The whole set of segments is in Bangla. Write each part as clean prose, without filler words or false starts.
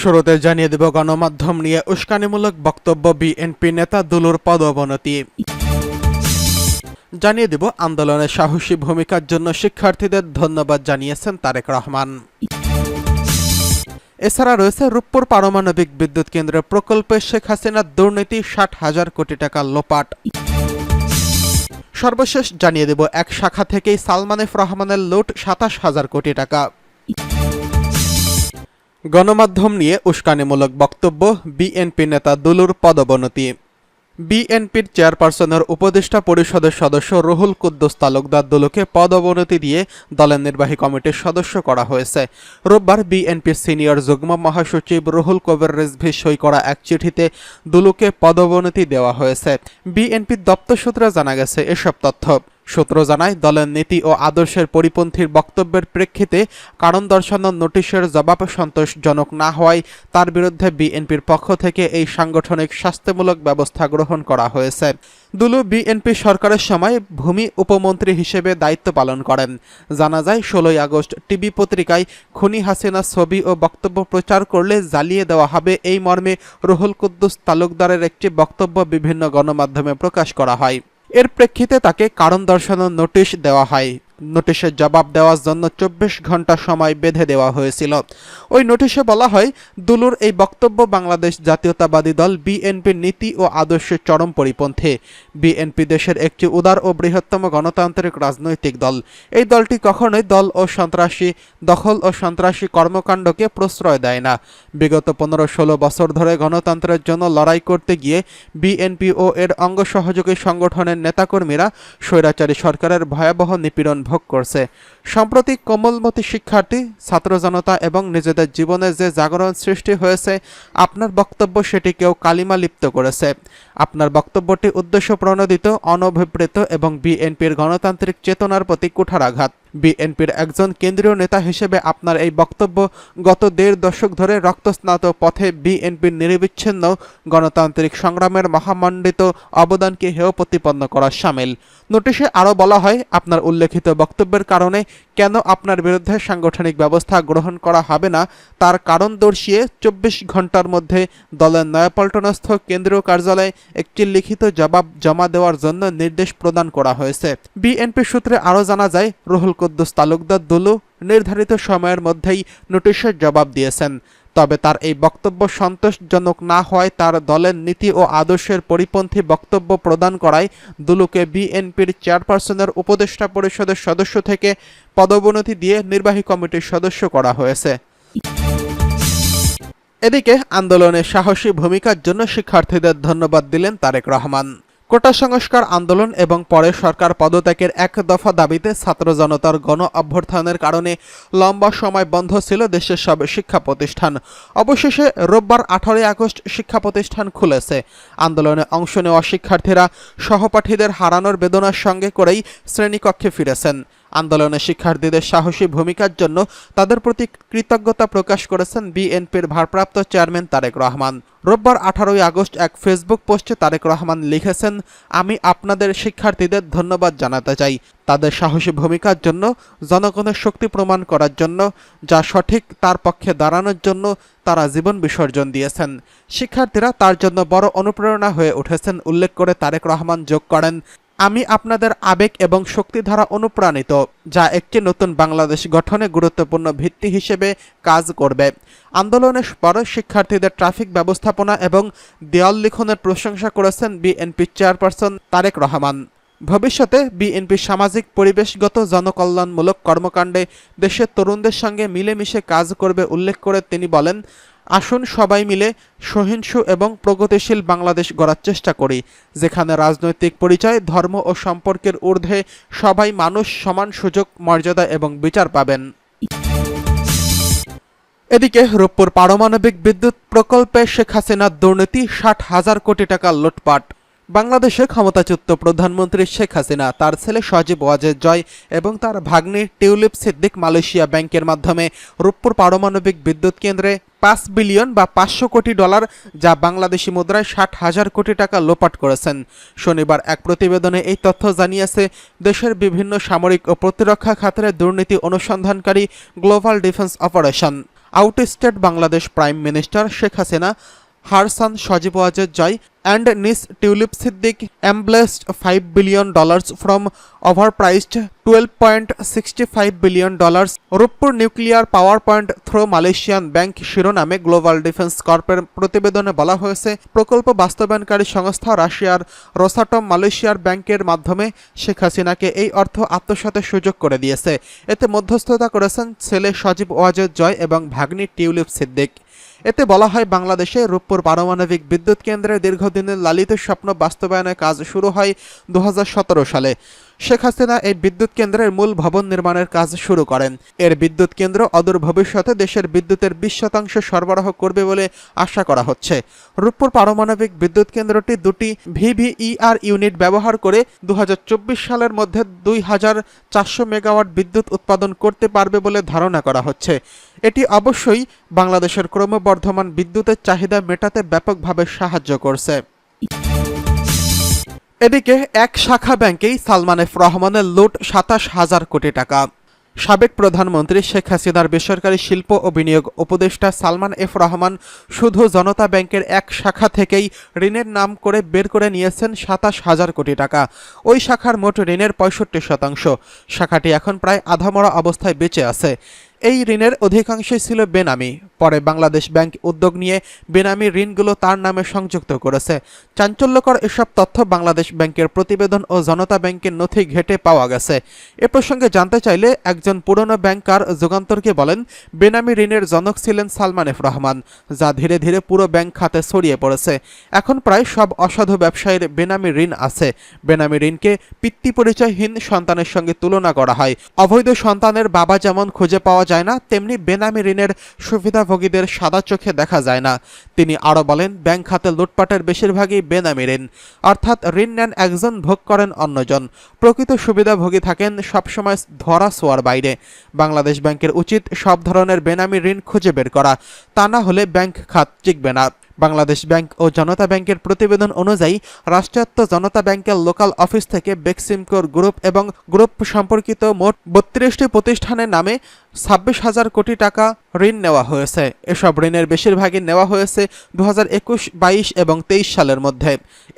শুরুতে জানিয়ে দেব গণমাধ্যম নিয়ে উস্কানিমূলক বক্তব্য বিএনপি নেতা দুলুর পদোন্নতি। জানিয়ে দেব আন্দোলনের সাহসী ভূমিকার জন্য শিক্ষার্থীদের ধন্যবাদ জানিয়েছেন তারেক রহমান। এছাড়া রয়েছে রূপপুর পারমাণবিক বিদ্যুৎ কেন্দ্রের প্রকল্পে শেখ হাসিনার দুর্নীতি ৬০,০০০ কোটি টাকা লোপাট। সর্বশেষ জানিয়ে দেব এক শাখা থেকেই সালমান এফ রহমানের লুট ২৭,০০০ কোটি টাকা। গণমাধ্যম নিয়ে উস্কানিমূলক বক্তব্য বিএনপি নেতা দুলুর পদোন্নতি। বিএনপির চেয়ারপারসনের উপদেষ্টা পরিষদের সদস্য রুহুল কুদ্দুস তালুকদার দুলুকে পদোন্নতি দিয়ে দলের নির্বাহী কমিটির সদস্য করা হয়েছে। রোববার বিএনপির সিনিয়র যুগ্ম মহাসচিব রুহুল কবির রিজভী সই করা এক চিঠিতে দুলুকে পদোন্নতি দেওয়া হয়েছে। বিএনপির দপ্তর সূত্রে জানা গেছে এসব তথ্য। সূত্র জানায়, দলের নীতি ও আদর্শের পরিপন্থীর বক্তব্যের প্রেক্ষিতে কারণ দর্শানোর নোটিশের জবাব সন্তোষজনক না হওয়ায় তার বিরুদ্ধে বিএনপির পক্ষ থেকে এই সাংগঠনিক শাস্তিমূলক ব্যবস্থা গ্রহণ করা হয়েছে। দুলু বিএনপি সরকারের সময় ভূমি উপমন্ত্রী হিসেবে দায়িত্ব পালন করেন। জানা যায়, ১৬ই আগস্ট টিভি পত্রিকায় খুনি হাসিনা ছবি ও বক্তব্য প্রচার করলে জ্বালিয়ে দেওয়া হবে এই মর্মে রুহুল কুদ্দুস তালুকদারের একটি বক্তব্য বিভিন্ন গণমাধ্যমে প্রকাশ করা হয়। এর প্রেক্ষিতে তাকে কারণ দর্শানোর নোটিশ দেওয়া হয়। নোটিশের জবাব দেওয়ার জন্য ২৪ ঘন্টা সময় বেঁধে দেওয়া হয়েছিল। ওই নোটিশে বলা হয়, দুলুর এই বক্তব্য বাংলাদেশ জাতীয়তাবাদী দল বিএনপির নীতি ও আদর্শের চরম পরিপন্থী। বিএনপি দেশের একটি উদার ও বৃহত্তম গণতান্ত্রিক রাজনৈতিক দল। এই দলটি কখনোই দখল ও সন্ত্রাসী কর্মকাণ্ডকে প্রশ্রয় দেয় না। বিগত ১৫-১৬ বছর ধরে গণতন্ত্রের জন্য লড়াই করতে গিয়ে বিএনপি ও এর অঙ্গ সহযোগী সংগঠনের নেতাকর্মীরা স্বৈরাচারী সরকারের ভয়াবহ নিপীড়ন ভোগ করছে। সম্প্রতি কোমলমতি শিক্ষার্থী, ছাত্র জনতা এবং নিজেদের জীবনে যে জাগরণ সৃষ্টি হয়েছে, আপনার বক্তব্য সেটিকেও কালিমা লিপ্ত করেছে। আপনার বক্তব্যটি উদ্দেশ্য প্রণোদিত, অনভিপ্রেত এবং বিএনপির গণতান্ত্রিক চেতনার প্রতি কুঠারাঘাত। বিএনপির একজন কেন্দ্রীয় নেতা হিসেবে আপনার এই বক্তব্য গত ১.৫ দশক ধরে রক্তস্নাত পথে বিএনপির নিরবিচ্ছিন্ন গণতান্ত্রিক সংগ্রামের মহামণ্ডিত অবদানকে হেয় প্রতিপন্ন করার শামিল। নোটিশে আরও বলা হয়, আপনার উল্লেখিত বক্তব্যের কারণে কেন আপনার বিরুদ্ধে সাংগঠনিক ব্যবস্থা গ্রহণ করা হবে না তার কারণ দর্শিয়ে ২৪ ঘন্টার মধ্যে দলের নয়াপল্টনস্থ কেন্দ্রীয় কার্যালয়ে একটি লিখিত জবাব জমা দেওয়ার জন্য নির্দেশ প্রদান করা হয়েছে। বিএনপি সূত্রে আরও জানা যায়, রুহুল কুদ্দুস তালুকদার দুলু নির্ধারিত সময়ের মধ্যেই নোটিশের জবাব দিয়েছেন। তবে তার এই বক্তব্য সন্তোষজনক না হওয়ায় তার দলের নীতি ও আদর্শের পরিপন্থী বক্তব্য প্রদান করায় দুলুকে বিএনপির চেয়ারপারসনের উপদেষ্টা পরিষদের সদস্য থেকে পদোন্নতি দিয়ে নির্বাহী কমিটির সদস্য করা হয়েছে। এদিকে আন্দোলনের সাহসী ভূমিকার জন্য শিক্ষার্থীদের ধন্যবাদ দিলেন তারেক রহমান। কোটা সংস্কার আন্দোলন এবং পরে সরকার পদত্যাগের এক দফা দাবিতে ছাত্র জনতার গণ অভ্যুত্থানের কারণে লম্বা সময় বন্ধ ছিল দেশের সব শিক্ষা প্রতিষ্ঠান। অবশেষে রোববার ১৮ই আগস্ট শিক্ষা প্রতিষ্ঠান খুলেছে। আন্দোলনে অংশ নেওয়া শিক্ষার্থীরা সহপাঠীদের হারানোর বেদনার সঙ্গে করেই শ্রেণীকক্ষে ফিরেছেন। আন্দোলনে শিক্ষার্থীদের সাহসী ভূমিকার জন্য তাদের প্রতি কৃতজ্ঞতা প্রকাশ করেছেন বিএনপির ভারপ্রাপ্ত চেয়ারম্যান তারেক রহমান। রোববার ১৮ই আগস্ট এক ফেসবুক পোস্টে তারেক রহমান লিখেছেন, আমি আপনাদের শিক্ষার্থীদের ধন্যবাদ জানাতে চাই তাদের সাহসী ভূমিকার জন্য, জনগণের শক্তি প্রমাণ করার জন্য, যা সঠিক তার পক্ষে দাঁড়ানোর জন্য তারা জীবন বিসর্জন দিয়েছেন। শিক্ষার্থীরা তার জন্য বড় অনুপ্রেরণা হয়ে উঠেছেন উল্লেখ করে তারেক রহমান যোগ করেন, আমি আপনাদের আবেগ এবং শক্তি দ্বারা অনুপ্রাণিত, যা একটি নতুন বাংলাদেশ গঠনে গুরুত্বপূর্ণ ভিত্তি হিসেবে কাজ করবে। আন্দোলনের পর শিক্ষার্থীদের ট্রাফিক ব্যবস্থাপনা এবং দেয়াল লিখনের প্রশংসা করেছেন বিএনপি চেয়ারপারসন তারেক রহমান। ভবিষ্যতে বিএনপি সামাজিক পরিবেশগত জনকল্যাণমূলক কর্মকাণ্ডে দেশের তরুণদের সঙ্গে মিলেমিশে কাজ করবে উল্লেখ করে তিনি বলেন, আসুন সবাই মিলে সহিংসু এবং প্রগতিশীল বাংলাদেশ গড়ার চেষ্টা করি, যেখানে রাজনৈতিক পরিচয়, ধর্ম ও সম্পর্কের ঊর্ধ্বে সবাই মানুষ সমান সুযোগ, মর্যাদা এবং বিচার পাবেন। এদিকে রূপপুর পারমাণবিক বিদ্যুৎ প্রকল্পে শেখ হাসিনার দুর্নীতি ৬০,০০০ কোটি টাকা লুটপাট। বাংলাদেশে ক্ষমতাচ্যুত প্রধানমন্ত্রী শেখ হাসিনা, তার ছেলে সজীব ওয়াজেদ জয় এবং তার ভাগ্নি টিউলিপ সিদ্দিক মালয়েশিয়া ব্যাংকের মাধ্যমে রূপপুর পারমাণবিক বিদ্যুৎ কেন্দ্রে ৫ বিলিয়ন বা ৫০০ কোটি ডলার, যা বাংলাদেশি মুদ্রায় ৬০,০০০ কোটি টাকা লোপাট করেছেন। শনিবার এক প্রতিবেদনে এই তথ্য জানিয়েছে দেশের বিভিন্ন সামরিক ও প্রতিরক্ষা খাতের দুর্নীতি অনুসন্ধানকারী global defence operation. Ousted Bangladesh prime minister Sheikh Hasina, her son Sajib Wajed Jai and niece Tulip Siddiq embezzled $5 billion from overpriced $12.65 billion Rooppur nuclear power point through Malaysian bank শিরোনামে গ্লোবাল ডিফেন্স কর্পের প্রতিবেদনে বলা হয়েছে, প্রকল্প বাস্তবায়নকারী সংস্থা রাশিয়ার রোসাটম মালয়েশিয়ার ব্যাংকের মাধ্যমে শেখ হাসিনাকে এই অর্থ আত্মসাতের সুযোগ করে দিয়েছে। এতে মধ্যস্থতা করেছেন ছেলে সজীব ওয়াজেদ জয় এবং ভাগ্নি টিউলিপ সিদ্দিক। এতে বলা হয়, বাংলাদেশে রূপপুর পারমাণবিক বিদ্যুৎ কেন্দ্রের দীর্ঘদিনের লালিত স্বপ্ন বাস্তবায়নের কাজ শুরু হয় 2017 সালে। শেখ হাসিনা এই বিদ্যুৎ কেন্দ্রের মূল ভবন নির্মাণের কাজ শুরু করেন। এর বিদ্যুৎ কেন্দ্র অদূর ভবিষ্যতে দেশের বিদ্যুতের 20% সরবরাহ করবে বলে আশা করা হচ্ছে। রূপপুর পারমাণবিক বিদ্যুৎ কেন্দ্রটি দুটি VVER ইউনিট ব্যবহার করে 2024 সালের মধ্যে 2400 মেগাওয়াট বিদ্যুৎ উৎপাদন করতে পারবে বলে ধারণা করা হচ্ছে। এটি অবশ্যই বাংলাদেশের ক্রমবর্ধমান বিদ্যুতের চাহিদা মেটাতে ব্যাপকভাবে সাহায্য করছে। এদিকে এক শাখা ব্যাংকেই সালমান এফ রহমানের লুট 27,000 কোটি টাকা। সাবেক প্রধানমন্ত্রী শেখ হাসিনার বেসরকারি শিল্প ও বিনিয়োগ উপদেষ্টা সালমান এফ রহমান শুধু জনতা ব্যাংকের এক শাখা থেকেই ঋণের নাম করে বের করে নিয়েছেন 27,000 কোটি টাকা। ওই শাখার মোট ঋণের 65%। শাখাটি এখন প্রায় আধামরা অবস্থায় বেঁচে আছে। এই ঋণের অধিকাংশই ছিল বেনামি। পরে বাংলাদেশ ব্যাংক উদ্যোগ নিয়ে বেনামি ঋণগুলো তার নামে সংযুক্ত করেছে। চাঞ্চল্যকর এসব তথ্য বাংলাদেশ ব্যাংকের প্রতিবেদন ও জনতা ব্যাংকের নথি ঘেঁটে পাওয়া গেছে। এ প্রসঙ্গে জানতে চাইলে একজন পুরনো ব্যাংকার যুগান্তরকে বলেন, বেনামি ঋণের জনক ছিলেন সালমান এফ রহমান, যা ধীরে ধীরে পুরো ব্যাংক খাতে ছড়িয়ে পড়েছে। এখন প্রায় সব অসাধু ব্যবসায়ীর বেনামি ঋণ আছে। বেনামি ঋণকে পিতৃ পরিচয়হীন সন্তানের সঙ্গে তুলনা করা হয়। অবৈধ সন্তানের বাবা যেমন খুঁজে পাওয়া যায় না, তেমনি বেনামি ঋণের সুবিধাভোগীদের সাদা চোখে দেখা যায় না। তিনি আরও বলেন, ব্যাংক খাতে লুটপাটের বেশিরভাগই বেনামি ঋণ, অর্থাৎ ঋণ নেন একজন, ভোগ করেন অন্যজন। প্রকৃত সুবিধাভোগী থাকেন সবসময় ধরা ছোঁয়ার বাইরে। বাংলাদেশ ব্যাংকের উচিত সব ধরনের বেনামি ঋণ খুঁজে বের করা, তা না হলে ব্যাংক খাত টিকবে না। বাংলাদেশ ব্যাংক ও জনতা ব্যাংকের প্রতিবেদন অনুযায়ী রাষ্ট্রায়ত্ত জনতা ব্যাংকের লোকাল অফিস থেকে বেক্সিমকোর গ্রুপ এবং গ্রুপ সম্পর্কিত মোট 32টি প্রতিষ্ঠানের নামে 26,000 কোটি টাকা ঋণ নেওয়া হয়েছে। এসব ঋণের বেশিরভাগই নেওয়া হয়েছে 2021, 22 এবং 23 সালের মধ্যে।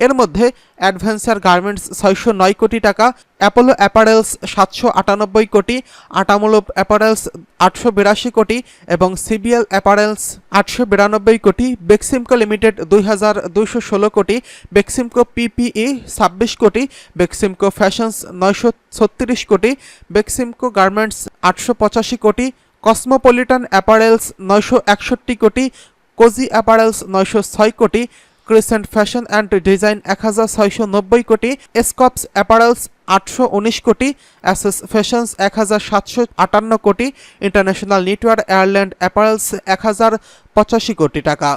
এর মধ্যে অ্যাডভেঞ্চার গার্মেন্টস 609 কোটি টাকা, অ্যাপোলো অ্যাপারেলস 798 কোটি, আটামুলুপ অ্যাপারেলস 882 কোটি এবং সিবিএল অ্যাপারেলস 892 কোটি, বেক্সিমকো লিমিটেড 2,216 কোটি, বেক্সিমকো PPE 26 কোটি, বেক্সিমকো ফ্যাশনস 936 কোটি, বেক্সিমকো গার্মেন্টস 885 কোটি, কসমোপলিটান অ্যাপারেলস 961 কোটি, কোজি অ্যাপারেলস 906 কোটি, ক্রিসেন্ট ফ্যাশন অ্যান্ড ডিজাইন 1,690 কোটি, এসকপস অ্যাপারেলস 819 কোটি, অ্যাসেস ফ্যাশনস 1,758 কোটি, ইন্টারন্যাশনাল নিটওয়ার এয়ারল্যান্ড অ্যাপারেলস 1,085 কোটি টাকা।